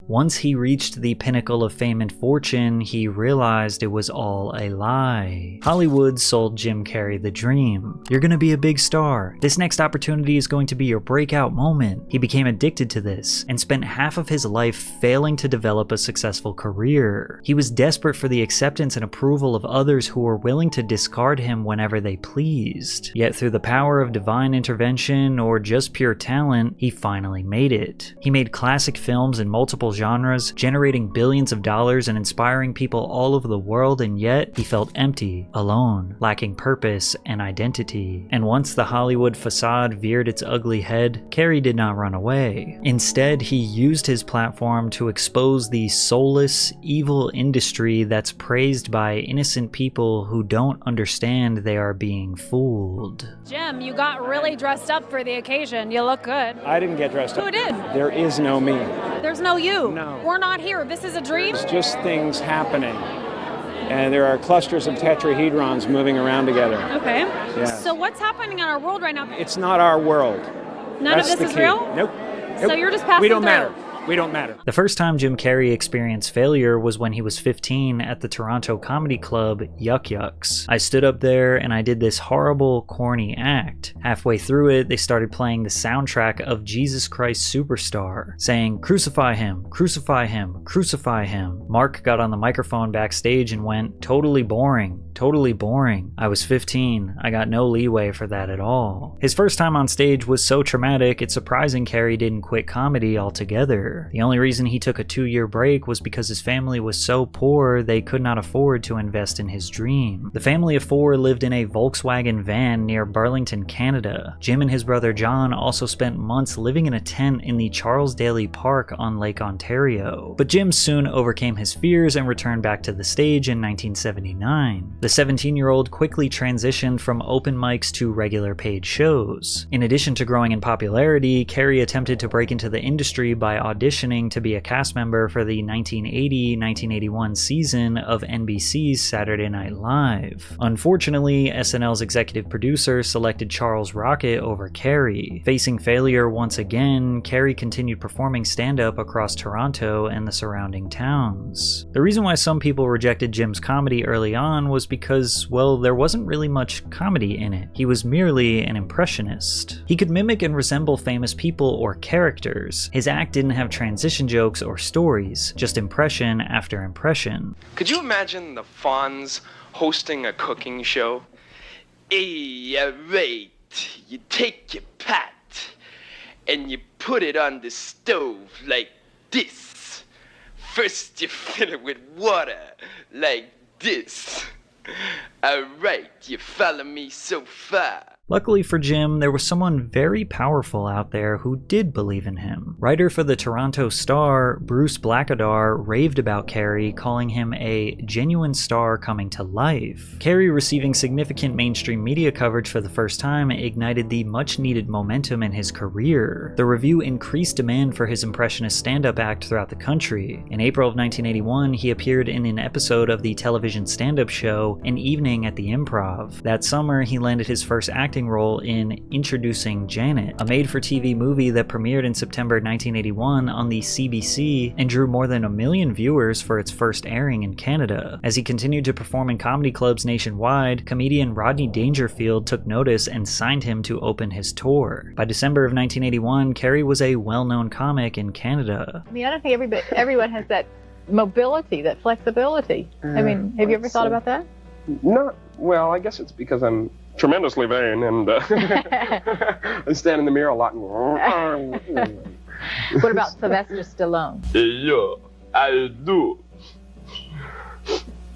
Once he reached the pinnacle of fame and fortune, he realized it was all a lie. Hollywood sold Jim Carrey the dream. You're gonna be a big star. This next opportunity is going to be your breakout moment. He became addicted to this and spent half of his life failing to develop a successful career. He was desperate for the acceptance and approval of others who were willing to discard him whenever they pleased. Yet through the power of divine intervention or just pure talent, he finally made it. He made classic films in multiple genres, generating billions of dollars and inspiring people all over the world, and yet he felt empty, alone, lacking purpose and identity. And once the Hollywood facade veered its ugly head, Carrey did not run away. Instead, he used his platform to expose the soulless, evil industry that's praised by innocent people who don't understand they are being fooled. Jim, you got really dressed up for the occasion. You look good. I didn't get dressed up. Who did? There is no me. There's no you. No. We're not here. This is a dream. It's just things happening. And there are clusters of tetrahedrons moving around together. Okay. Yeah. So what's happening in our world right now? It's not our world. None That's of this the is key. real? Nope. So you're just passing We don't through. matter. We don't matter. The first time Jim Carrey experienced failure was when he was 15 at the Toronto comedy club Yuck Yucks. I stood up there and I did this horrible, corny act. Halfway through it, they started playing the soundtrack of Jesus Christ Superstar, saying, "Crucify him, crucify him, crucify him." Mark got on the microphone backstage and went, "Totally boring, totally boring." I was 15. I got no leeway for that at all. His first time on stage was so traumatic, it's surprising Carrey didn't quit comedy altogether. The only reason he took a 2-year break was because his family was so poor they could not afford to invest in his dream. The family of 4 lived in a Volkswagen van near Burlington, Canada. Jim and his brother John also spent months living in a tent in the Charles Daly Park on Lake Ontario. But Jim soon overcame his fears and returned back to the stage in 1979. The 17-year-old quickly transitioned from open mics to regular paid shows. In addition to growing in popularity, Carrey attempted to break into the industry by auditioning to be a cast member for the 1980-1981 season of NBC's Saturday Night Live. Unfortunately, SNL's executive producer selected Charles Rocket over Carrey. Facing failure once again, Carrey continued performing stand-up across Toronto and the surrounding towns. The reason why some people rejected Jim's comedy early on was because, well, there wasn't really much comedy in it. He was merely an impressionist. He could mimic and resemble famous people or characters. His act didn't have transition jokes or stories, just impression after impression. Could you imagine the Fonz hosting a cooking show? Right, you take your pot and you put it on the stove like this. First you fill it with water like this. Alright, you follow me so far? Luckily for Jim, there was someone very powerful out there who did believe in him. Writer for the Toronto Star, Bruce Blackadar, raved about Carrey, calling him a genuine star coming to life. Carrey receiving significant mainstream media coverage for the first time ignited the much-needed momentum in his career. The review increased demand for his impressionist stand-up act throughout the country. In April of 1981, he appeared in an episode of the television stand-up show An Evening at the Improv. That summer, he landed his first acting role in Introducing Janet, a made-for-TV movie that premiered in September 1981 on the CBC and drew more than 1 million viewers for its first airing in Canada. As he continued to perform in comedy clubs nationwide, comedian Rodney Dangerfield took notice and signed him to open his tour. By December of 1981, Carrey was a well-known comic in Canada. I mean, I don't think everyone has that mobility, that flexibility. I mean, have you ever thought about that? Not, well, I guess it's because I'm tremendously vain and I stand in the mirror a lot. What about Sylvester Stallone? Hey, yo, I do.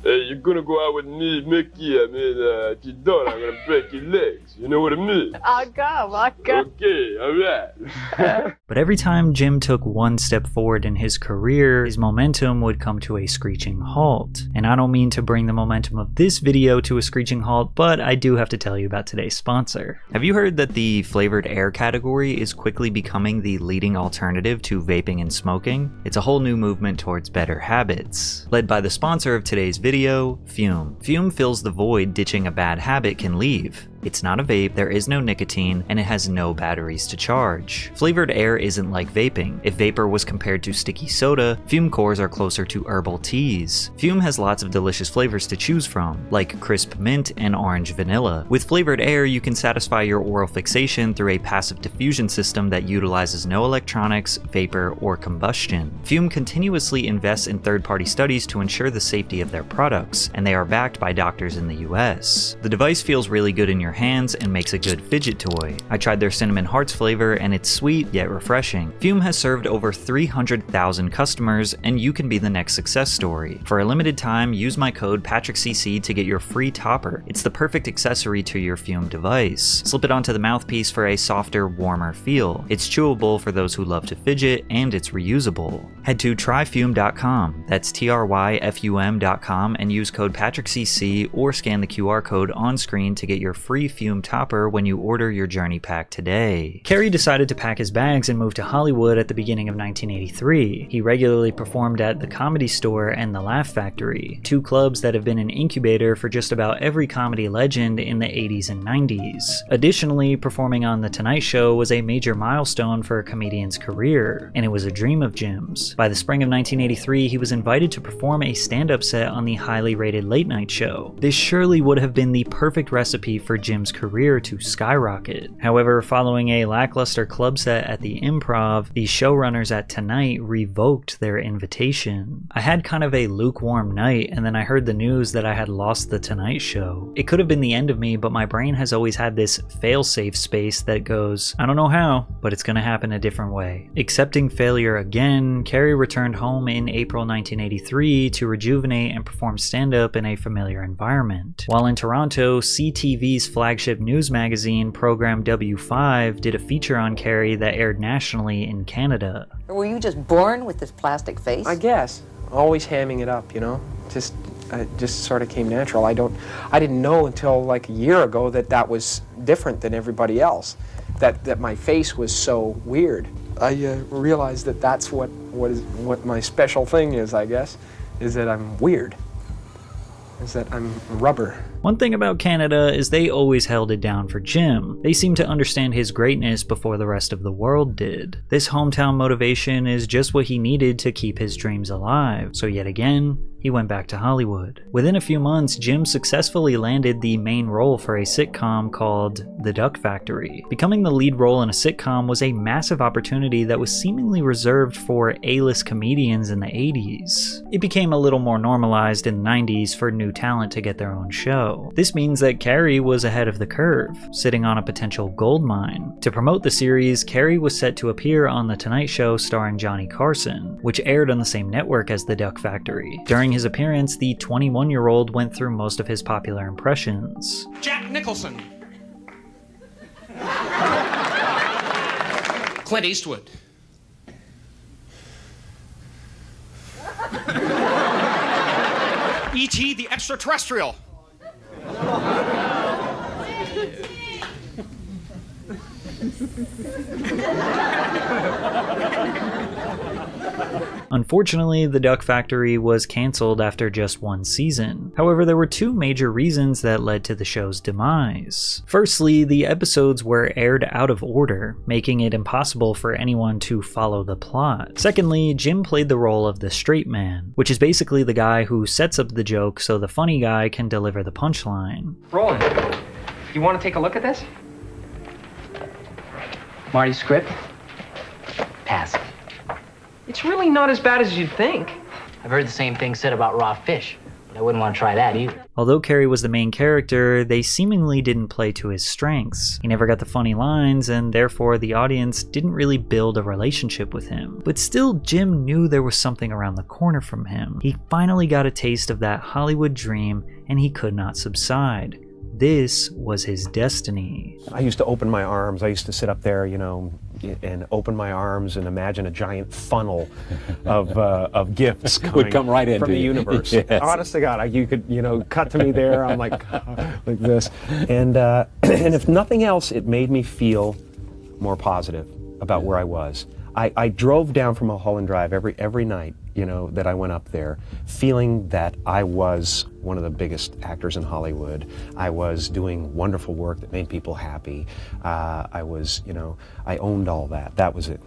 Hey, you're gonna go out with me, Mickey. I mean, if you don't, I'm gonna break your legs. You know what I mean? I'll go. Okay, alright. But every time Jim took one step forward in his career, his momentum would come to a screeching halt. And I don't mean to bring the momentum of this video to a screeching halt, but I do have to tell you about today's sponsor. Have you heard that the flavored air category is quickly becoming the leading alternative to vaping and smoking? It's a whole new movement towards better habits. Led by the sponsor of today's video, Fume. Fume fills the void ditching a bad habit can leave. It's not a vape, there is no nicotine, and it has no batteries to charge. Flavored air isn't like vaping. If vapor was compared to sticky soda, fume cores are closer to herbal teas. Fume has lots of delicious flavors to choose from, like crisp mint and orange vanilla. With flavored air, you can satisfy your oral fixation through a passive diffusion system that utilizes no electronics, vapor, or combustion. Fume continuously invests in third-party studies to ensure the safety of their products, and they are backed by doctors in the US. The device feels really good in your hands and makes a good fidget toy. I tried their cinnamon hearts flavor and it's sweet yet refreshing. Fume has served over 300,000 customers, and you can be the next success story. For a limited time, use my code PatrickCC to get your free topper. It's the perfect accessory to your Fume device. Slip it onto the mouthpiece for a softer, warmer feel. It's chewable for those who love to fidget, and it's reusable. Head to tryfume.com, that's tryfum.com, and use code PatrickCC or scan the QR code on screen to get your free Fume topper when you order your Journey Pack today. Carrey decided to pack his bags and move to Hollywood at the beginning of 1983. He regularly performed at the Comedy Store and the Laugh Factory, two clubs that have been an incubator for just about every comedy legend in the 80s and 90s. Additionally, performing on The Tonight Show was a major milestone for a comedian's career, and it was a dream of Jim's. By the spring of 1983, he was invited to perform a stand-up set on the highly rated Late Night Show. This surely would have been the perfect recipe for Jim's career to skyrocket. However, following a lackluster club set at the Improv, the showrunners at Tonight revoked their invitation. I had kind of a lukewarm night, and then I heard the news that I had lost The Tonight Show. It could have been the end of me, but my brain has always had this fail-safe space that goes, I don't know how, but it's gonna happen a different way. Accepting failure again, Carrey returned home in April 1983 to rejuvenate and perform stand-up in a familiar environment. While in Toronto, CTV's flagship news magazine, Program W5, did a feature on Carrey that aired nationally in Canada. Were you just born with this plastic face? I guess. Always hamming it up, you know? It just sort of came natural. I didn't know until like a year ago that that was different than everybody else, that my face was so weird. I realized that that's what my special thing is, I guess, is that I'm weird, is that I'm rubber. One thing about Canada is they always held it down for Jim. They seemed to understand his greatness before the rest of the world did. This hometown motivation is just what he needed to keep his dreams alive, so yet again, he went back to Hollywood. Within a few months, Jim successfully landed the main role for a sitcom called The Duck Factory. Becoming the lead role in a sitcom was a massive opportunity that was seemingly reserved for A-list comedians in the 80s. It became a little more normalized in the 90s for new talent to get their own show. This means that Carrey was ahead of the curve, sitting on a potential gold mine. To promote the series, Carrey was set to appear on The Tonight Show starring Johnny Carson, which aired on the same network as The Duck Factory. During his appearance, the 21-year-old went through most of his popular impressions. Jack Nicholson. Clint Eastwood. E.T. the Extraterrestrial. Unfortunately, The Duck Factory was cancelled after just one season. However, there were two major reasons that led to the show's demise. Firstly, the episodes were aired out of order, making it impossible for anyone to follow the plot. Secondly, Jim played the role of the straight man, which is basically the guy who sets up the joke so the funny guy can deliver the punchline. Roland, you want to take a look at this? Marty's script? Pass. It's really not as bad as you'd think. I've heard the same thing said about raw fish, but I wouldn't want to try that either. Although Carrey was the main character, they seemingly didn't play to his strengths. He never got the funny lines, and therefore the audience didn't really build a relationship with him. But still, Jim knew there was something around the corner from him. He finally got a taste of that Hollywood dream, and he could not subside. This was his destiny. I used to open my arms. I used to sit up there, you know, and open my arms and imagine a giant funnel of gifts would come right into from the you. universe. Yes. Honest to God, you could, you know, cut to me there. I'm like this, and if nothing else, it made me feel more positive about where I was. I drove down from Mulholland Drive every night, you know, that I went up there, feeling that I was one of the biggest actors in Hollywood. I was doing wonderful work that made people happy. I was, you know, I owned all that. That was it.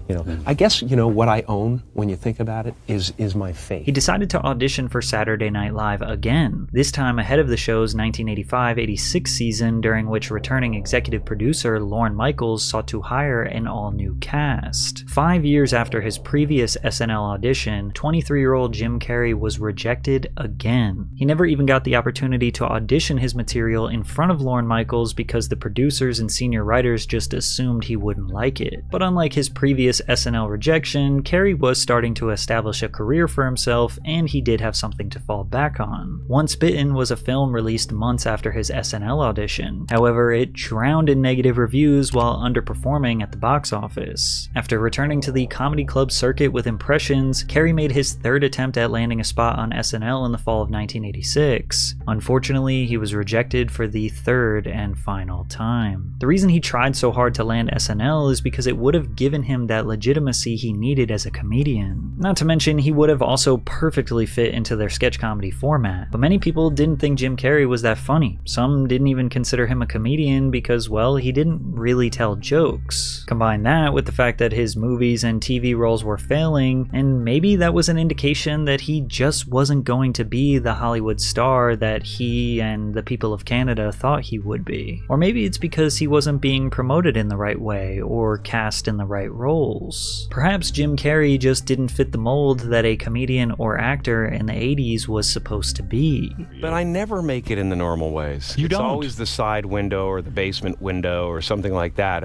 You know, I guess, you know, what I own, when you think about it, is my faith. He decided to audition for Saturday Night Live again, this time ahead of the show's 1985-86 season, during which returning executive producer Lorne Michaels sought to hire an all-new cast. 5 years after his previous SNL audition, 23-year-old Jim Carrey was rejected again. He never even got the opportunity to audition his material in front of Lorne Michaels because the producers and senior writers just assumed he wouldn't like it. But unlike his previous SNL rejection, Carrey was starting to establish a career for himself, and he did have something to fall back on. Once Bitten was a film released months after his SNL audition. However, it drowned in negative reviews while underperforming at the box office. After returning to the comedy club circuit with Impressions, Carrey made his third attempt at landing a spot on SNL in the fall of 1986. Unfortunately, he was rejected for the third and final time. The reason he tried so hard to land SNL is because it would have given him that legitimacy he needed as a comedian. Not to mention, he would have also perfectly fit into their sketch comedy format. But many people didn't think Jim Carrey was that funny. Some didn't even consider him a comedian because, well, he didn't really tell jokes. Combine that with the fact that his movies and TV roles were failing, and maybe that was an indication that he just wasn't going to be the Hollywood star that he and the people of Canada thought he would be. Or maybe it's because he wasn't being promoted in the right way or cast in the right roles. Perhaps Jim Carrey just didn't fit the mold that a comedian or actor in the 80s was supposed to be. But I never make it in the normal ways. It's always the side window or the basement window or something like that.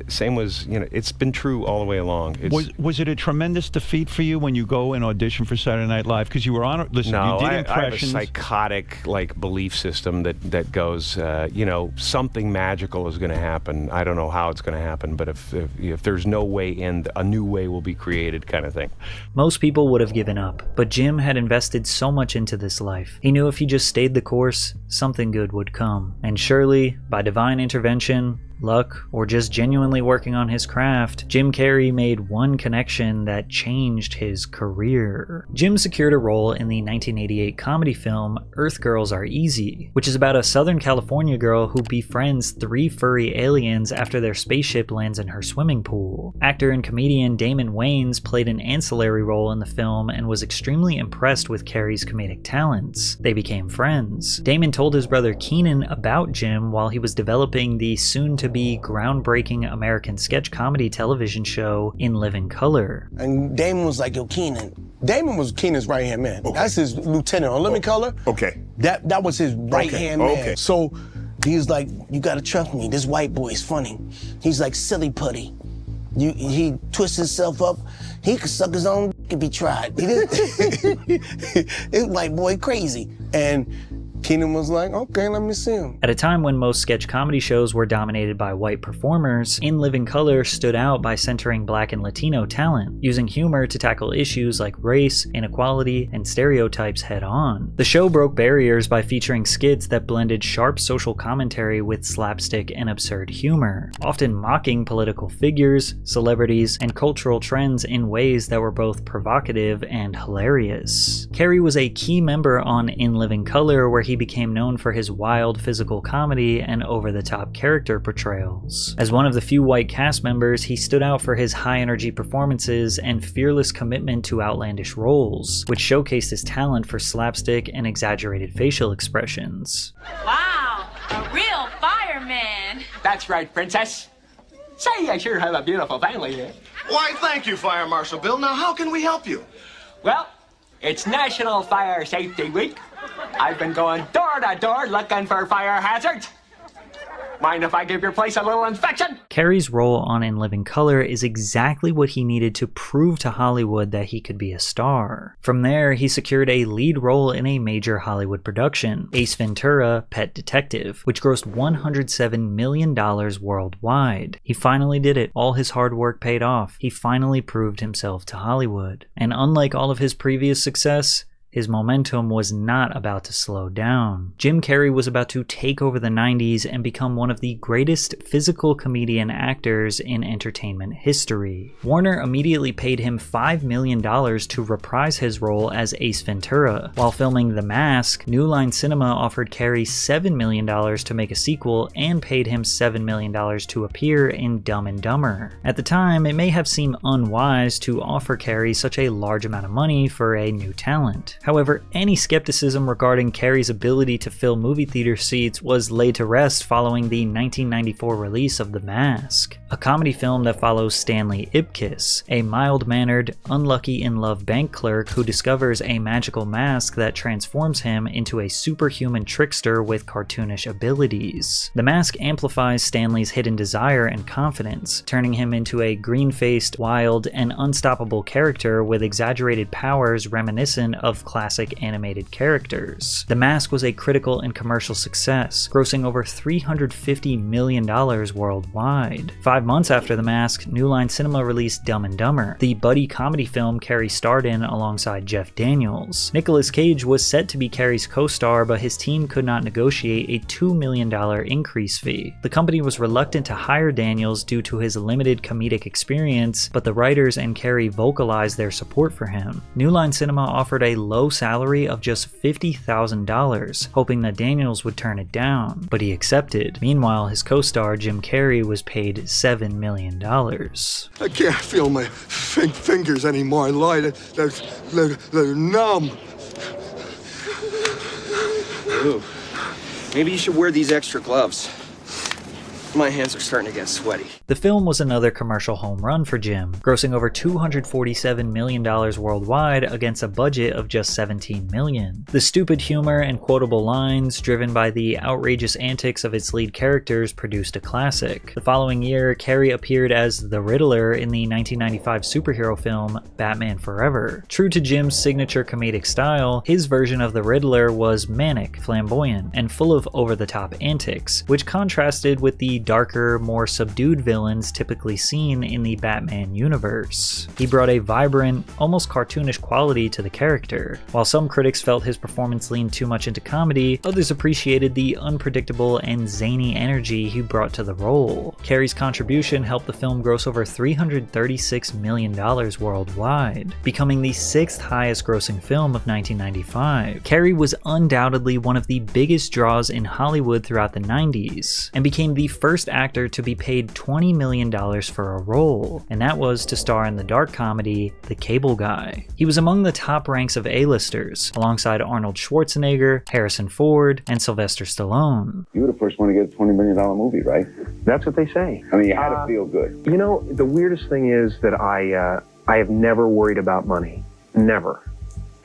Same was, you know, it's been true all the way along. Was it a tremendous defeat for you when you go and audition for Saturday Night Live? Because you were on it. Listen, no, you did Impressions. I have a psychotic belief system that goes, you know, something magical is going to happen. I don't know how it's going to happen, but if there's no way in, a new way will be created, kind of thing. Most people would have given up, but Jim had invested so much into this life. He knew if he just stayed the course, something good would come. And surely, by divine intervention, luck, or just genuinely working on his craft, Jim Carrey made one connection that changed his career. Jim secured a role in the 1988 comedy film Earth Girls Are Easy, which is about a Southern California girl who befriends 3 furry aliens after their spaceship lands in her swimming pool. Actor and comedian Damon Wayans played an ancillary role in the film and was extremely impressed with Carrey's comedic talents. They became friends. Damon told his brother Keenan about Jim while he was developing the soon-to-be groundbreaking American sketch comedy television show In Living Color. And Damon was like, yo, Keenan. Damon was Keenan's right-hand man. Okay. That's his lieutenant on Living Color. Okay. That was his right-hand man. Okay. So he's like, you gotta trust me, this white boy is funny. He's like silly putty. He twists himself up. He could suck his own if he tried. This white boy crazy. And Keenan was like, okay, let me see him. At a time when most sketch comedy shows were dominated by white performers, In Living Color stood out by centering Black and Latino talent, using humor to tackle issues like race, inequality, and stereotypes head-on. The show broke barriers by featuring skits that blended sharp social commentary with slapstick and absurd humor, often mocking political figures, celebrities, and cultural trends in ways that were both provocative and hilarious. Carrey was a key member on In Living Color, where he became known for his wild physical comedy and over-the-top character portrayals. As one of the few white cast members, he stood out for his high-energy performances and fearless commitment to outlandish roles, which showcased his talent for slapstick and exaggerated facial expressions. Wow, a real fireman! That's right, princess. Say, I sure have a beautiful family here. Why, thank you, Fire Marshal Bill. Now, how can we help you? Well, it's National Fire Safety Week. I've been going door to door looking for fire hazards. Mind if I give your place a little inspection? Carrey's role on In Living Color is exactly what he needed to prove to Hollywood that he could be a star. From there, he secured a lead role in a major Hollywood production, Ace Ventura: Pet Detective, which grossed $107 million worldwide. He finally did it. All his hard work paid off. He finally proved himself to Hollywood. And unlike all of his previous success, His momentum was not about to slow down. Jim Carrey was about to take over the 90s and become one of the greatest physical comedian actors in entertainment history. Warner immediately paid him $5 million to reprise his role as Ace Ventura. While filming The Mask, New Line Cinema offered Carrey $7 million to make a sequel and paid him $7 million to appear in Dumb and Dumber. At the time, it may have seemed unwise to offer Carrey such a large amount of money for a new talent. However, any skepticism regarding Carrey's ability to fill movie theater seats was laid to rest following the 1994 release of The Mask, a comedy film that follows Stanley Ipkiss, a mild-mannered, unlucky-in-love bank clerk who discovers a magical mask that transforms him into a superhuman trickster with cartoonish abilities. The mask amplifies Stanley's hidden desire and confidence, turning him into a green-faced, wild, and unstoppable character with exaggerated powers reminiscent of classic animated characters. The Mask was a critical and commercial success, grossing over $350 million worldwide. 5 months after The Mask, New Line Cinema released Dumb and Dumber, the buddy comedy film Carrey starred in alongside Jeff Daniels. Nicolas Cage was set to be Carrey's co-star, but his team could not negotiate a $2 million increase fee. The company was reluctant to hire Daniels due to his limited comedic experience, but the writers and Carrey vocalized their support for him. New Line Cinema offered a low salary of just $50,000, hoping that Daniels would turn it down, but he accepted. Meanwhile, his co-star Jim Carrey was paid $7 million. I can't feel my fingers anymore. I lie, they're numb. Ooh, maybe you should wear these extra gloves. My hands are starting to get sweaty. The film was another commercial home run for Jim, grossing over $247 million worldwide against a budget of just $17 million. The stupid humor and quotable lines, driven by the outrageous antics of its lead characters, produced a classic. The following year, Carrey appeared as the Riddler in the 1995 superhero film Batman Forever. True to Jim's signature comedic style, his version of the Riddler was manic, flamboyant, and full of over-the-top antics, which contrasted with the darker, more subdued villains typically seen in the Batman universe. He brought a vibrant, almost cartoonish quality to the character. While some critics felt his performance leaned too much into comedy, others appreciated the unpredictable and zany energy he brought to the role. Carrey's contribution helped the film gross over $336 million worldwide, becoming the 6th highest grossing film of 1995. Carrey was undoubtedly one of the biggest draws in Hollywood throughout the 90s, and became the first actor to be paid $20 million for a role, and that was to star in the dark comedy The Cable Guy. He was among the top ranks of A-listers, alongside Arnold Schwarzenegger, Harrison Ford, and Sylvester Stallone. You were the first one to get a $20 million movie, right? That's what they say. I mean, you had to feel good. You know, the weirdest thing is that I have never worried about money. Never.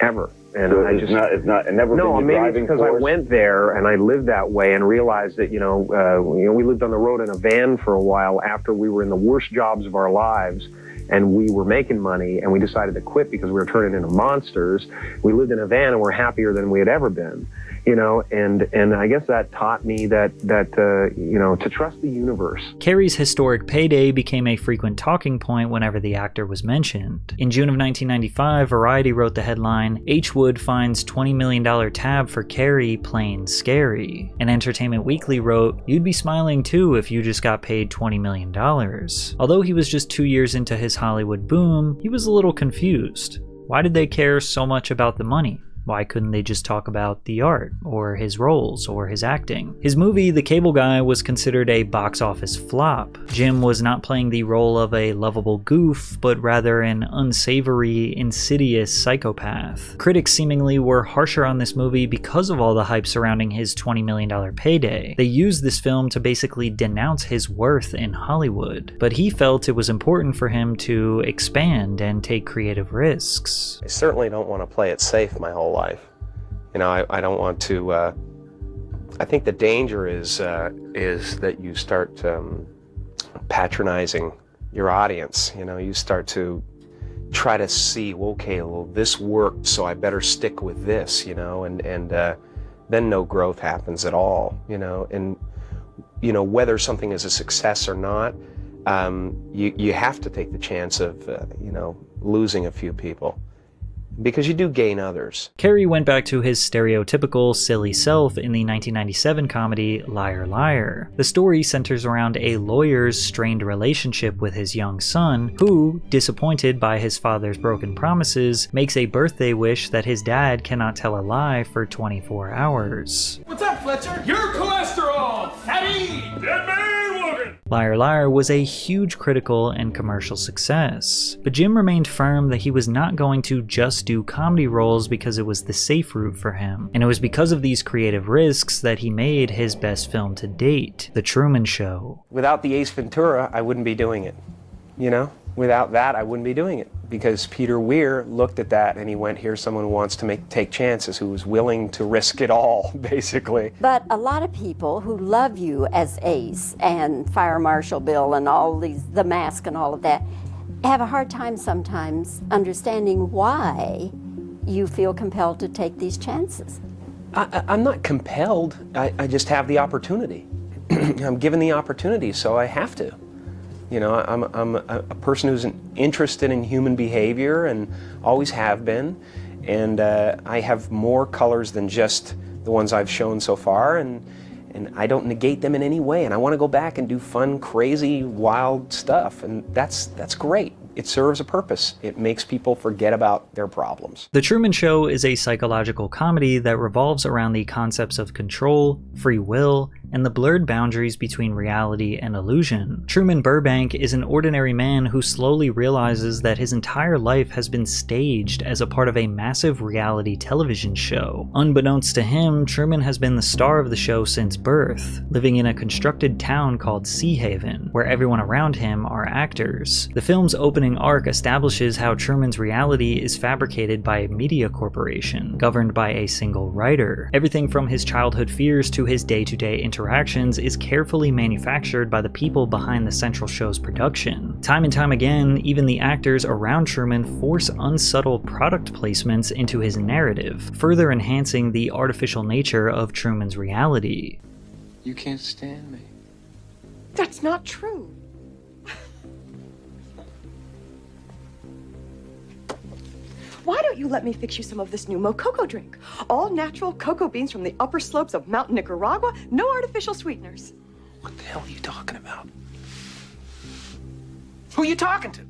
Ever. And so I it's never no, been maybe your it's driving because force? I went there and I lived that way and realized that, we lived on the road in a van for a while after we were in the worst jobs of our lives, and we were making money, and we decided to quit because we were turning into monsters. We lived in a van and we're happier than we had ever been. And I guess that taught me that to trust the universe. Carrey's historic payday became a frequent talking point whenever the actor was mentioned. In June of 1995, Variety wrote the headline, "H. Wood finds $20 million tab for Carrey playing scary." And Entertainment Weekly wrote, "You'd be smiling too if you just got paid $20 million. Although he was just 2 years into his Hollywood boom, he was a little confused. Why did they care so much about the money? Why couldn't they just talk about the art, or his roles, or his acting? His movie, The Cable Guy, was considered a box office flop. Jim was not playing the role of a lovable goof, but rather an unsavory, insidious psychopath. Critics seemingly were harsher on this movie because of all the hype surrounding his $20 million payday. They used this film to basically denounce his worth in Hollywood, but he felt it was important for him to expand and take creative risks. I certainly don't want to play it safe my whole life. I don't want to. I think the danger is that you start patronizing your audience. You start to try to see, okay, well, this worked, so I better stick with this. And then no growth happens at all. And whether something is a success or not, you have to take the chance of losing a few people. because you do gain others. Carrey went back to his stereotypical silly self in the 1997 comedy Liar Liar. The story centers around a lawyer's strained relationship with his young son, who, disappointed by his father's broken promises, makes a birthday wish that his dad cannot tell a lie for 24 hours. What's up, Fletcher? Your cholesterol! Fatty! Dead man walking! Liar Liar was a huge critical and commercial success, but Jim remained firm that he was not going to just do comedy roles because it was the safe route for him, and it was because of these creative risks that he made his best film to date, The Truman Show. Without the Ace Ventura, I wouldn't be doing it, you know? Without that, I wouldn't be doing it, because Peter Weir looked at that and he went, here's someone who wants to take chances, who's willing to risk it all, basically. But a lot of people who love you as Ace and Fire Marshal Bill and all these, The Mask and all of that, have a hard time sometimes understanding why you feel compelled to take these chances. I'm not compelled, I just have the opportunity. I'm given the opportunity, so I have to. You know, I'm a person who's interested in human behavior and always have been, and I have more colors than just the ones I've shown so far, and I don't negate them in any way, and I want to go back and do fun, crazy, wild stuff, and that's great. It serves a purpose. It makes people forget about their problems. The Truman Show is a psychological comedy that revolves around the concepts of control, free will, and the blurred boundaries between reality and illusion. Truman Burbank is an ordinary man who slowly realizes that his entire life has been staged as a part of a massive reality television show. Unbeknownst to him, Truman has been the star of the show since birth, living in a constructed town called Sea Haven, where everyone around him are actors. The film's opening arc establishes how Truman's reality is fabricated by a media corporation, governed by a single writer. Everything from his childhood fears to his day-to-day interactions is carefully manufactured by the people behind the central show's production. Time and time again, even the actors around Truman force unsubtle product placements into his narrative, further enhancing the artificial nature of Truman's reality. You can't stand me. That's not true. Why don't you let me fix you some of this new Mococo drink? All natural cocoa beans from the upper slopes of Mountain Nicaragua, no artificial sweeteners. What the hell are you talking about? Who are you talking to?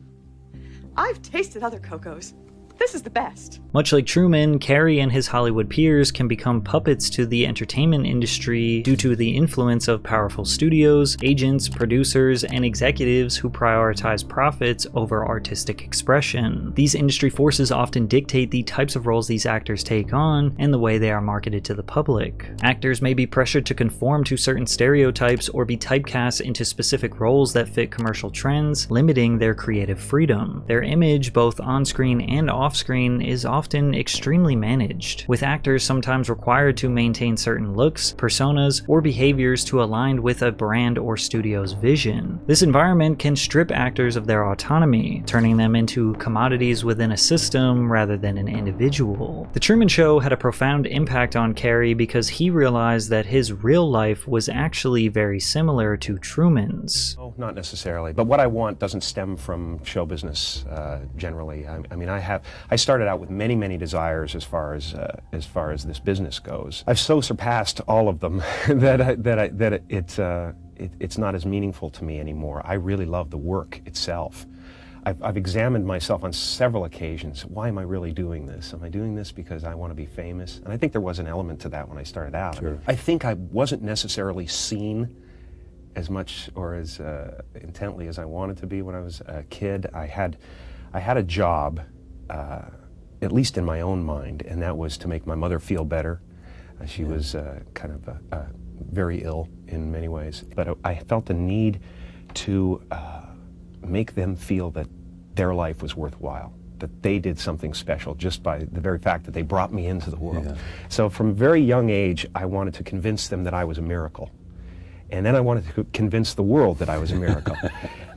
I've tasted other cocos. This is the best. Much like Truman, Carrey and his Hollywood peers can become puppets to the entertainment industry due to the influence of powerful studios, agents, producers, and executives who prioritize profits over artistic expression. These industry forces often dictate the types of roles these actors take on and the way they are marketed to the public. Actors may be pressured to conform to certain stereotypes or be typecast into specific roles that fit commercial trends, limiting their creative freedom. Their image, both on-screen and off-screen, is often extremely managed, with actors sometimes required to maintain certain looks, personas, or behaviors to align with a brand or studio's vision. This environment can strip actors of their autonomy, turning them into commodities within a system rather than an individual. The Truman Show had a profound impact on Carrey because he realized that his real life was actually very similar to Truman's. Oh, not necessarily, but what I want doesn't stem from show business generally. I mean, I started out with many desires as far as this business goes. I've so surpassed all of them that it's not as meaningful to me anymore. I really love the work itself. I've examined myself on several occasions. Why am I really doing this? Am I doing this because I want to be famous? And I think there was an element to that when I started out. Sure. I think I wasn't necessarily seen as much or as intently as I wanted to be when I was a kid. I had a job, at least in my own mind, and that was to make my mother feel better. She was kind of very ill in many ways, but I felt the need to make them feel that their life was worthwhile, that they did something special just by the very fact that they brought me into the world. Yeah. So from a very young age, I wanted to convince them that I was a miracle. And then I wanted to convince the world that I was a miracle.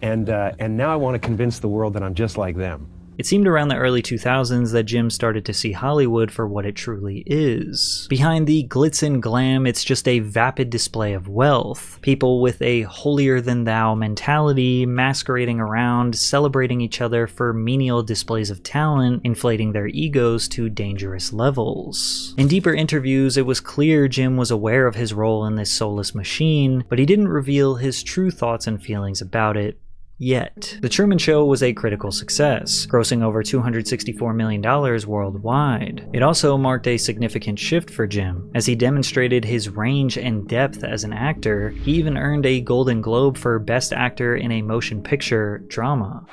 And now I want to convince the world that I'm just like them. It seemed around the early 2000s that Jim started to see Hollywood for what it truly is. Behind the glitz and glam, it's just a vapid display of wealth. People with a holier-than-thou mentality, masquerading around, celebrating each other for menial displays of talent, inflating their egos to dangerous levels. In deeper interviews, it was clear Jim was aware of his role in this soulless machine, but he didn't reveal his true thoughts and feelings about it. Yet. The Truman Show was a critical success, grossing over $264 million worldwide. It also marked a significant shift for Jim. As he demonstrated his range and depth as an actor, he even earned a Golden Globe for Best Actor in a Motion Picture Drama.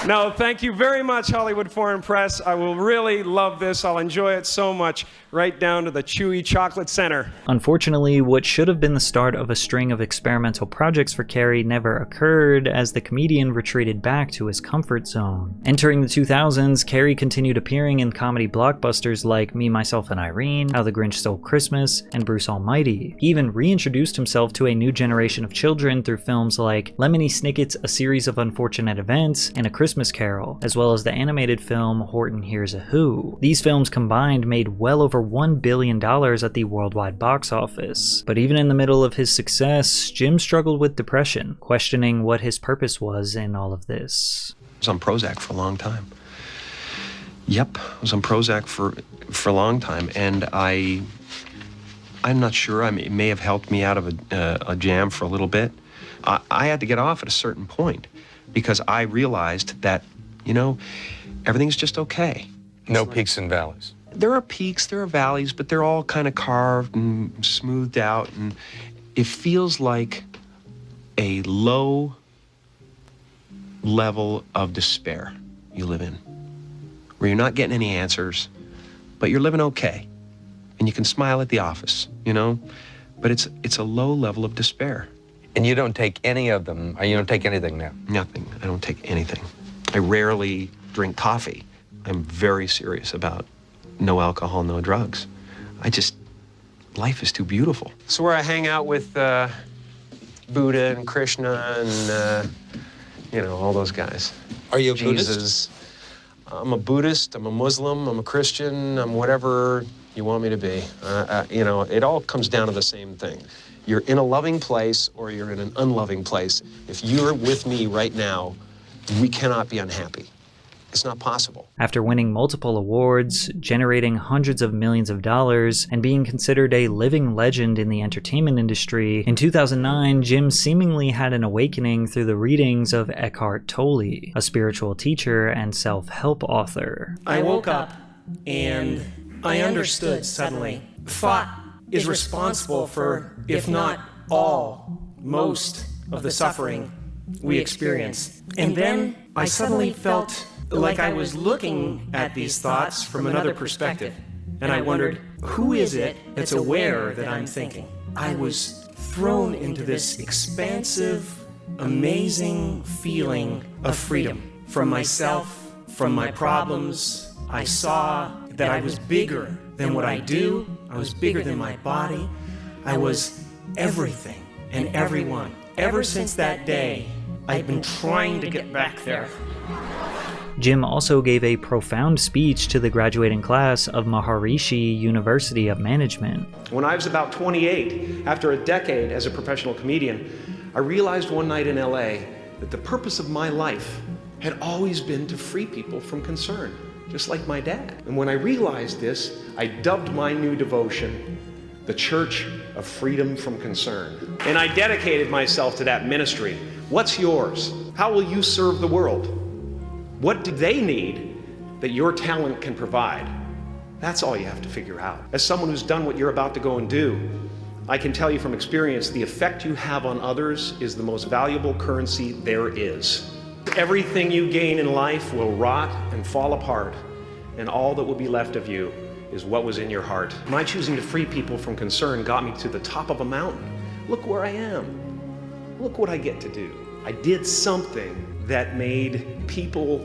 No, thank you very much, Hollywood Foreign Press. I will really love this. I'll enjoy it so much, right down to the chewy chocolate center. Unfortunately, what should have been the start of a string of experimental projects for Carrey never occurred, as the comedian retreated back to his comfort zone. Entering the 2000s, Carrey continued appearing in comedy blockbusters like Me, Myself, and Irene, How the Grinch Stole Christmas, and Bruce Almighty. He even reintroduced himself to a new generation of children through films like Lemony Snicket's A Series of Unfortunate Events and A Christmas Carol, as well as the animated film Horton Hears a Who. These films combined made well over $1 billion at the worldwide box office. But even in the middle of his success, Jim struggled with depression, questioning what his purpose was in all of this. I was on Prozac for a long time. Yep, I was on Prozac for a long time, and I'm not sure. It may have helped me out of a jam for a little bit. I had to get off at a certain point, because I realized that, everything's just okay. No peaks and valleys. There are peaks, there are valleys, but they're all kind of carved and smoothed out, and it feels like a low level of despair you live in, where you're not getting any answers, but you're living okay, and you can smile at the office, but it's a low level of despair. And you don't take any of them, or you don't take anything now? Nothing. I don't take anything. I rarely drink coffee. I'm very serious about no alcohol, no drugs. Life is too beautiful. So where I hang out with Buddha and Krishna and, all those guys. Are you a Jesus. Buddhist? I'm a Buddhist, I'm a Muslim, I'm a Christian, I'm whatever you want me to be. It all comes down to the same thing. You're in a loving place or you're in an unloving place. If you're with me right now, we cannot be unhappy. It's not possible. After winning multiple awards, generating hundreds of millions of dollars, and being considered a living legend in the entertainment industry, in 2009, Jim seemingly had an awakening through the readings of Eckhart Tolle, a spiritual teacher and self-help author. I woke up and I understood suddenly. Thought is responsible for, if not all, most of the suffering we experience. And then I suddenly felt like I was looking at these thoughts from another perspective. And I wondered, who is it that's aware that I'm thinking? I was thrown into this expansive, amazing feeling of freedom from myself, from my problems. I saw that I was bigger than what I do. I was bigger than my body. I was everything and everyone. Ever since that day, I've been trying to get back there. Jim also gave a profound speech to the graduating class of Maharishi University of Management. When I was about 28, after a decade as a professional comedian, I realized one night in LA that the purpose of my life had always been to free people from concern, just like my dad. And when I realized this, I dubbed my new devotion the Church of Freedom from Concern. And I dedicated myself to that ministry. What's yours? How will you serve the world? What do they need that your talent can provide? That's all you have to figure out. As someone who's done what you're about to go and do, I can tell you from experience, the effect you have on others is the most valuable currency there is. Everything you gain in life will rot and fall apart, and all that will be left of you is what was in your heart. My choosing to free people from concern got me to the top of a mountain. Look where I am. Look what I get to do. I did something that made people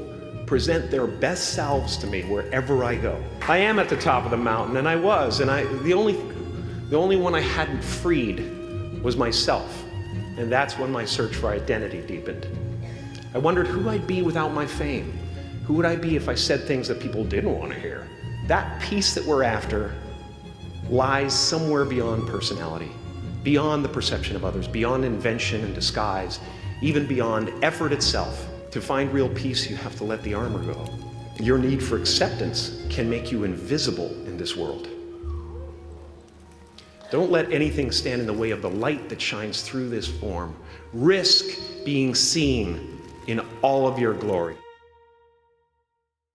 present their best selves to me wherever I go. I am at the top of the mountain, and I was, and the only one I hadn't freed was myself, and that's when my search for identity deepened. I wondered who I'd be without my fame. Who would I be if I said things that people didn't want to hear? That peace that we're after lies somewhere beyond personality, beyond the perception of others, beyond invention and disguise, even beyond effort itself. To find real peace, you have to let the armor go. Your need for acceptance can make you invisible in this world. Don't let anything stand in the way of the light that shines through this form. Risk being seen in all of your glory.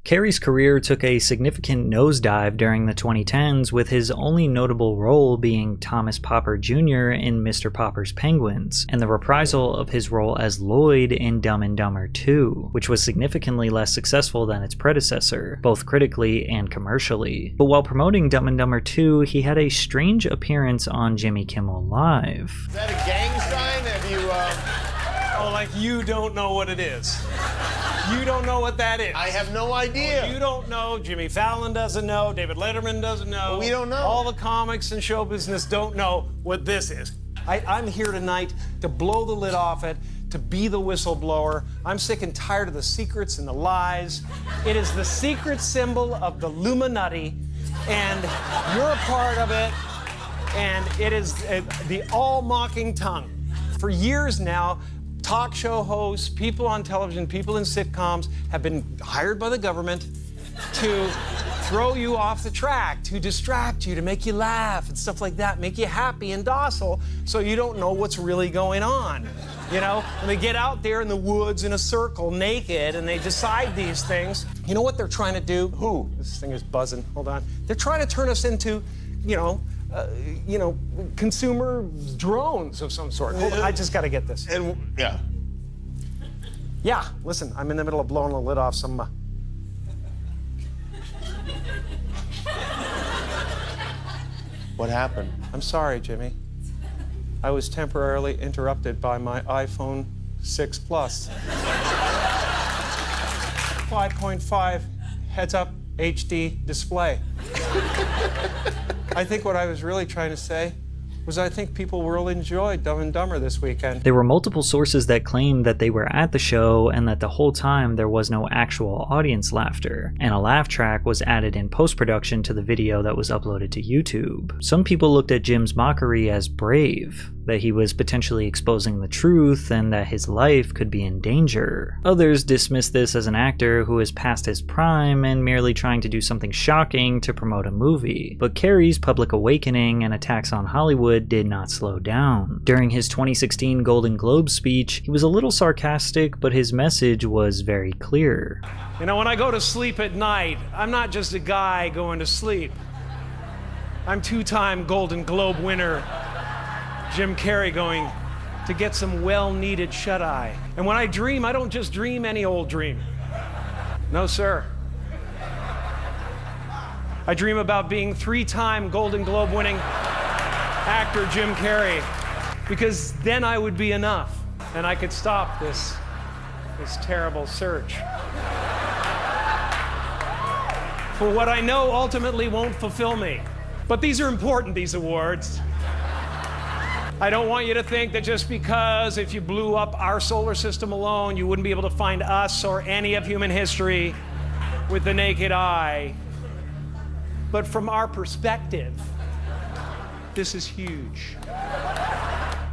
Carrey's career took a significant nosedive during the 2010s, with his only notable role being Thomas Popper Jr. in Mr. Popper's Penguins, and the reprisal of his role as Lloyd in Dumb and Dumber 2, which was significantly less successful than its predecessor, both critically and commercially. But while promoting Dumb and Dumber 2, he had a strange appearance on Jimmy Kimmel Live. Is that a gang sign? Have you, Oh, like you don't know what it is. You don't know what that is. I have no idea. You don't know. Jimmy Fallon doesn't know. David Letterman doesn't know. We don't know. All the comics and show business don't know what this is. I'm here tonight to blow the lid off it, to be the whistleblower. I'm sick and tired of the secrets and the lies. It is the secret symbol of the Illuminati, and you're a part of it, and it is the all-mocking tongue. For years now, talk show hosts, people on television, people in sitcoms have been hired by the government to throw you off the track, to distract you, to make you laugh and stuff like that, make you happy and docile so you don't know what's really going on. You know, when they get out there in the woods in a circle naked and they decide these things, you know what they're trying to do? Who? This thing is buzzing. Hold on. They're trying to turn us into, consumer drones of some sort. Hold on, I just got to get this. Yeah, listen, I'm in the middle of blowing the lid off some... What happened? I'm sorry, Jimmy. I was temporarily interrupted by my iPhone 6 Plus. 5.5 heads-up HD display. I think what I was really trying to say was I think people will enjoy Dumb and Dumber this weekend. There were multiple sources that claimed that they were at the show and that the whole time there was no actual audience laughter, and a laugh track was added in post-production to the video that was uploaded to YouTube. Some people looked at Jim's mockery as brave, that he was potentially exposing the truth and that his life could be in danger. Others dismissed this as an actor who is past his prime and merely trying to do something shocking to promote a movie. But Carrey's public awakening and attacks on Hollywood did not slow down. During his 2016 Golden Globe speech, he was a little sarcastic, but his message was very clear. You know, when I go to sleep at night, I'm not just a guy going to sleep. I'm two-time Golden Globe winner Jim Carrey going to get some well-needed shut-eye. And when I dream, I don't just dream any old dream. No, sir. I dream about being three-time Golden Globe winning actor Jim Carrey, because then I would be enough and I could stop this terrible search for what I know ultimately won't fulfill me. But these are important, these awards. I don't want you to think that just because if you blew up our solar system alone, you wouldn't be able to find us or any of human history with the naked eye. But from our perspective, this is huge.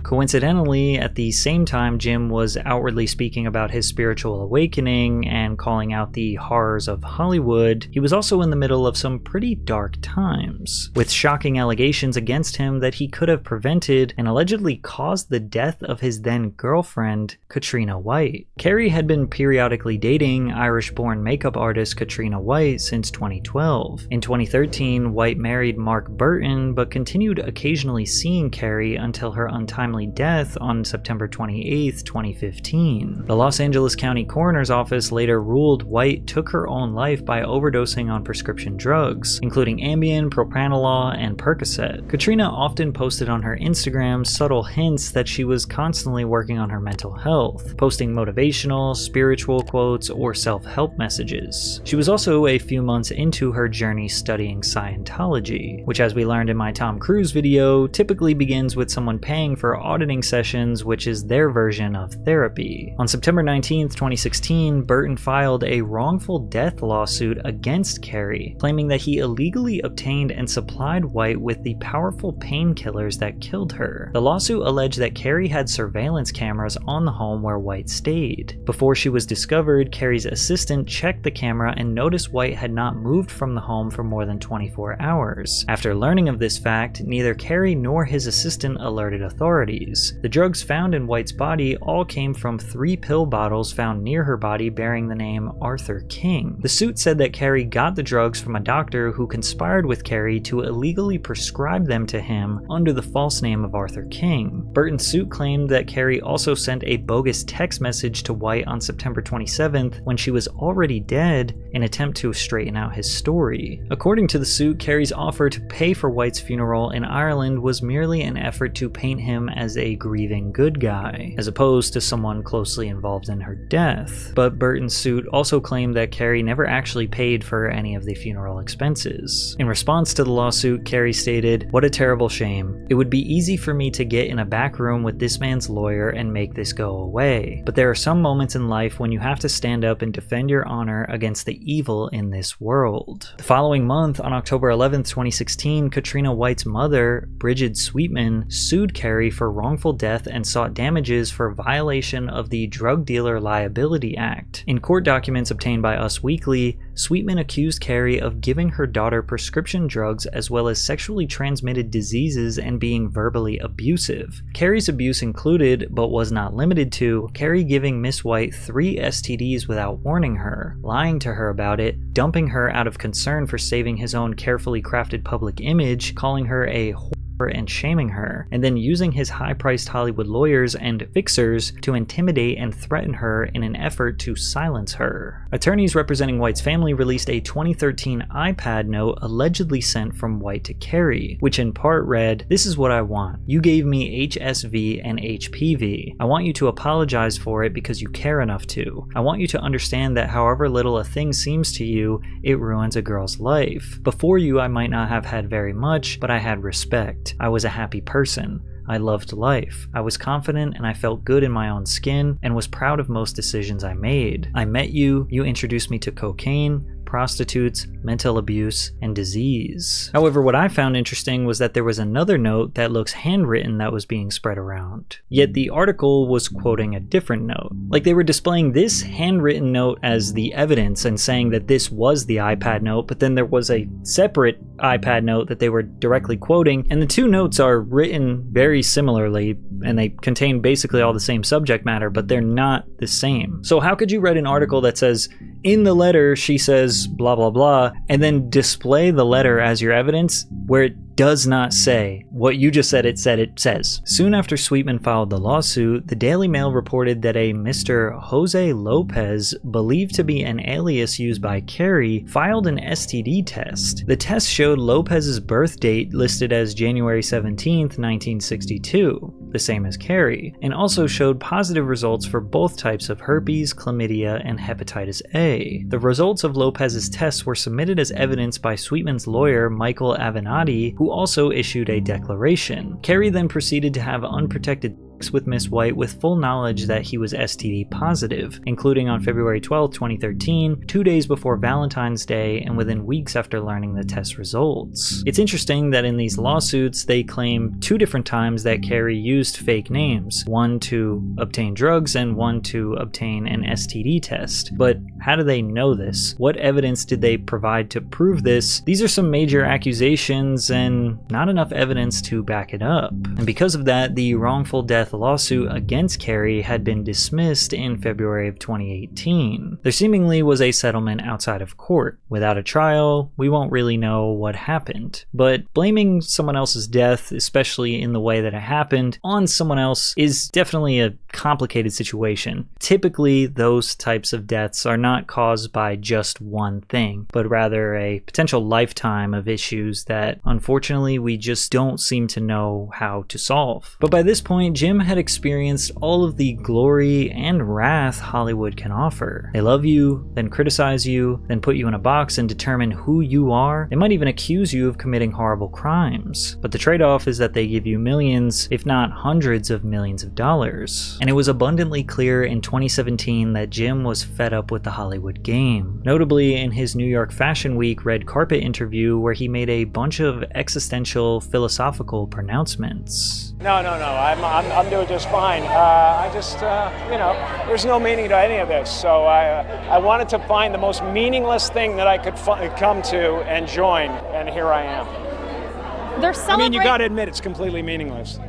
Coincidentally, at the same time Jim was outwardly speaking about his spiritual awakening and calling out the horrors of Hollywood, he was also in the middle of some pretty dark times, with shocking allegations against him that he could have prevented and allegedly caused the death of his then girlfriend, Katrina White. Carrey had been periodically dating Irish-born makeup artist Katrina White since 2012. In 2013, White married Mark Burton, but continued occasionally seeing Carrey until her untimely death on September 28, 2015. The Los Angeles County Coroner's Office later ruled White took her own life by overdosing on prescription drugs, including Ambien, propranolol, and Percocet. Katrina often posted on her Instagram subtle hints that she was constantly working on her mental health, posting motivational, spiritual quotes, or self-help messages. She was also a few months into her journey studying Scientology, which, as we learned in my Tom Cruise video, typically begins with someone paying for auditing sessions, which is their version of therapy. On September 19th, 2016, Burton filed a wrongful death lawsuit against Carrey, claiming that he illegally obtained and supplied White with the powerful painkillers that killed her. The lawsuit alleged that Carrey had surveillance cameras on the home where White stayed. Before she was discovered, Carrey's assistant checked the camera and noticed White had not moved from the home for more than 24 hours. After learning of this fact, neither Carrey nor his assistant alerted authorities. The drugs found in White's body all came from 3 pill bottles found near her body bearing the name Arthur King. The suit said that Carrey got the drugs from a doctor who conspired with Carrey to illegally prescribe them to him under the false name of Arthur King. Burton's suit claimed that Carrey also sent a bogus text message to White on September 27th when she was already dead in an attempt to straighten out his story. According to the suit, Carrey's offer to pay for White's funeral in Ireland was merely an effort to paint him as a grieving good guy, as opposed to someone closely involved in her death. But Burton's suit also claimed that Carrey never actually paid for any of the funeral expenses. In response to the lawsuit, Carrey stated, "What a terrible shame. It would be easy for me to get in a back room with this man's lawyer and make this go away. But there are some moments in life when you have to stand up and defend your honor against the evil in this world." The following month, on October 11th, 2016, Katrina White's mother, Bridget Sweetman, sued Carrey for wrongful death and sought damages for violation of the Drug Dealer Liability Act. In court documents obtained by Us Weekly, Sweetman accused Carrey of giving her daughter prescription drugs as well as sexually transmitted diseases and being verbally abusive. Carrey's abuse included, but was not limited to, Carrey giving Miss White 3 STDs without warning her, lying to her about it, dumping her out of concern for saving his own carefully crafted public image, calling her a whore and shaming her, and then using his high-priced Hollywood lawyers and fixers to intimidate and threaten her in an effort to silence her. Attorneys representing White's family released a 2013 iPad note allegedly sent from White to Carrey, which in part read, "This is what I want. You gave me HSV and HPV. I want you to apologize for it because you care enough to. I want you to understand that however little a thing seems to you, it ruins a girl's life. Before you, I might not have had very much, but I had respect. I was a happy person. I loved life. I was confident and I felt good in my own skin and was proud of most decisions I made. I met you, you introduced me to cocaine, prostitutes, mental abuse, and disease." However, what I found interesting was that there was another note that looks handwritten that was being spread around. Yet the article was quoting a different note. Like they were displaying this handwritten note as the evidence and saying that this was the iPad note, but then there was a separate iPad note that they were directly quoting, and the two notes are written very similarly, and they contain basically all the same subject matter, but they're not the same. So how could you write an article that says, "In the letter she says blah blah blah," and then display the letter as your evidence where it does not say what you just said it says? Soon after Sweetman filed the lawsuit, the Daily Mail reported that a Mr. Jose Lopez, believed to be an alias used by Carrey, filed an STD test. The test showed Lopez's birth date listed as January 17th, 1962, the same as Carrey, and also showed positive results for both types of herpes, chlamydia, and hepatitis A. The results of Lopez's tests were submitted as evidence by Sweetman's lawyer, Michael Avenatti, who also issued a declaration. Carrey then proceeded to have unprotected sex with Miss White with full knowledge that he was STD positive, including on February 12, 2013, 2 days before Valentine's Day and within weeks after learning the test results. It's interesting that in these lawsuits, they claim 2 different times that Carrey used fake names, one to obtain drugs and one to obtain an STD test. But how do they know this? What evidence did they provide to prove this? These are some major accusations and not enough evidence to back it up. And because of that, the wrongful death lawsuit against Carrey had been dismissed in February of 2018. There seemingly was a settlement outside of court. Without a trial, we won't really know what happened. But blaming someone else's death, especially in the way that it happened, on someone else is definitely a complicated situation. Typically, those types of deaths are not caused by just one thing, but rather a potential lifetime of issues that unfortunately we just don't seem to know how to solve. But by this point, Jim Jim had experienced all of the glory and wrath Hollywood can offer. They love you, then criticize you, then put you in a box and determine who you are. They might even accuse you of committing horrible crimes. But the trade-off is that they give you millions, if not hundreds of millions of dollars. And it was abundantly clear in 2017 that Jim was fed up with the Hollywood game. Notably in his New York Fashion Week red carpet interview, where he made a bunch of existential philosophical pronouncements. No, I'm doing just fine. I just, there's no meaning to any of this. So I wanted to find the most meaningless thing that I could come to and join, and here I am. They're celebrating. You got to admit it's completely meaningless.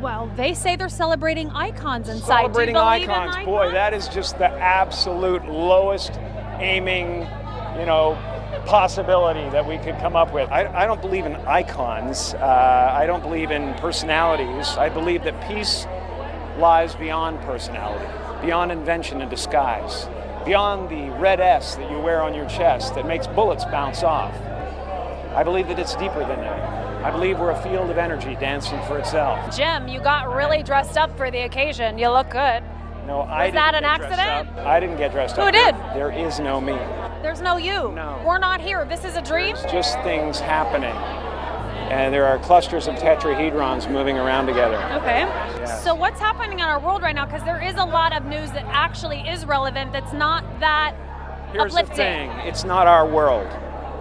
Well, they say they're celebrating icons inside. Celebrating icons, boy, that is just the absolute lowest aiming, possibility that we could come up with. I don't believe in icons. I don't believe in personalities. I believe that peace lies beyond personality, beyond invention and disguise, beyond the red S that you wear on your chest that makes bullets bounce off. I believe that it's deeper than that. I believe we're a field of energy dancing for itself. Jim, you got really dressed up for the occasion. You look good. No, I didn't. Was that an accident? I didn't get dressed up. Who did? There is no me. There's no you. No. We're not here. This is a dream? It's just things happening. And there are clusters of tetrahedrons moving around together. Okay. Yes. So what's happening in our world right now? Because there is a lot of news that actually is relevant that's not that Here's uplifting. The thing. It's not our world.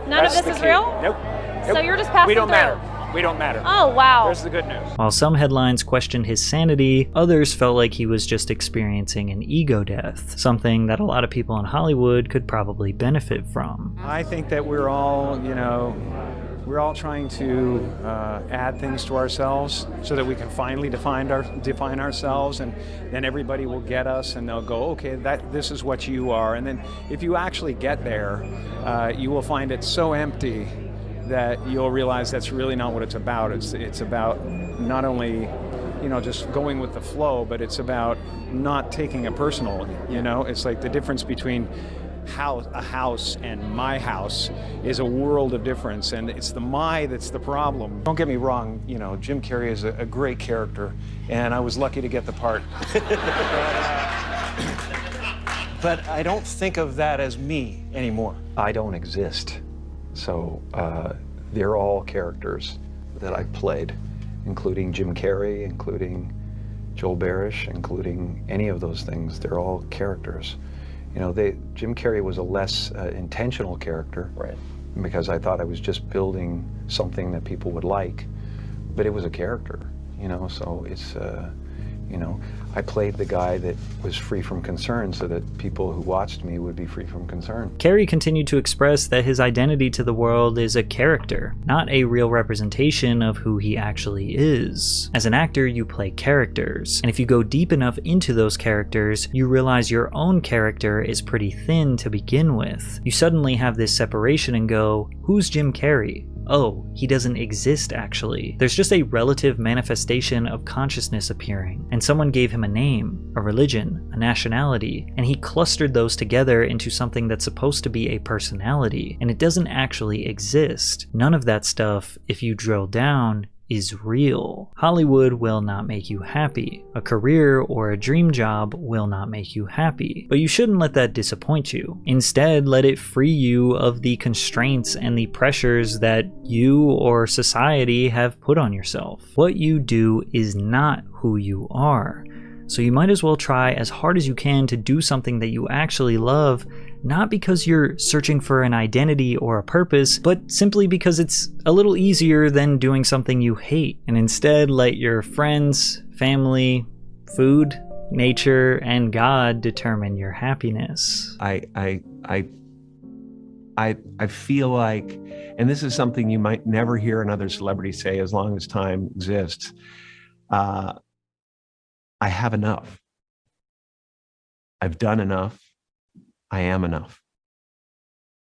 None of this is real? Nope. So you're just passing We don't through. matter. We don't matter. Oh, wow. There's the good news. While some headlines questioned his sanity, others felt like he was just experiencing an ego death, something that a lot of people in Hollywood could probably benefit from. I think that we're all, we're all trying to add things to ourselves so that we can finally define ourselves, and then everybody will get us and they'll go, okay, this is what you are. And then if you actually get there, you will find it so empty that you'll realize that's really not what it's about. It's about not only, just going with the flow, but it's about not taking it personally. It's like the difference between a house and my house is a world of difference, and it's the my that's the problem. Don't get me wrong, Jim Carrey is a great character, and I was lucky to get the part. But I don't think of that as me anymore. I don't exist. So they're all characters that I've played, including Jim Carrey, including Joel Barish, including any of those things. They're all characters. Jim Carrey was a less intentional character, right? Because I thought I was just building something that people would like, but it was a character, So it's, I played the guy that was free from concern so that people who watched me would be free from concern. Carrey continued to express that his identity to the world is a character, not a real representation of who he actually is. As an actor, you play characters, and if you go deep enough into those characters, you realize your own character is pretty thin to begin with. You suddenly have this separation and go, who's Jim Carrey? Oh, he doesn't exist actually. There's just a relative manifestation of consciousness appearing, and someone gave him a name, a religion, a nationality, and he clustered those together into something that's supposed to be a personality, and it doesn't actually exist. None of that stuff, if you drill down, is real. Hollywood will not make you happy. A career or a dream job will not make you happy. But you shouldn't let that disappoint you. Instead, let it free you of the constraints and the pressures that you or society have put on yourself. What you do is not who you are. So you might as well try as hard as you can to do something that you actually love, not because you're searching for an identity or a purpose, but simply because it's a little easier than doing something you hate. And instead, let your friends, family, food, nature, and God determine your happiness. I feel like, and this is something you might never hear another celebrity say as long as time exists, I have enough. I've done enough. I am enough.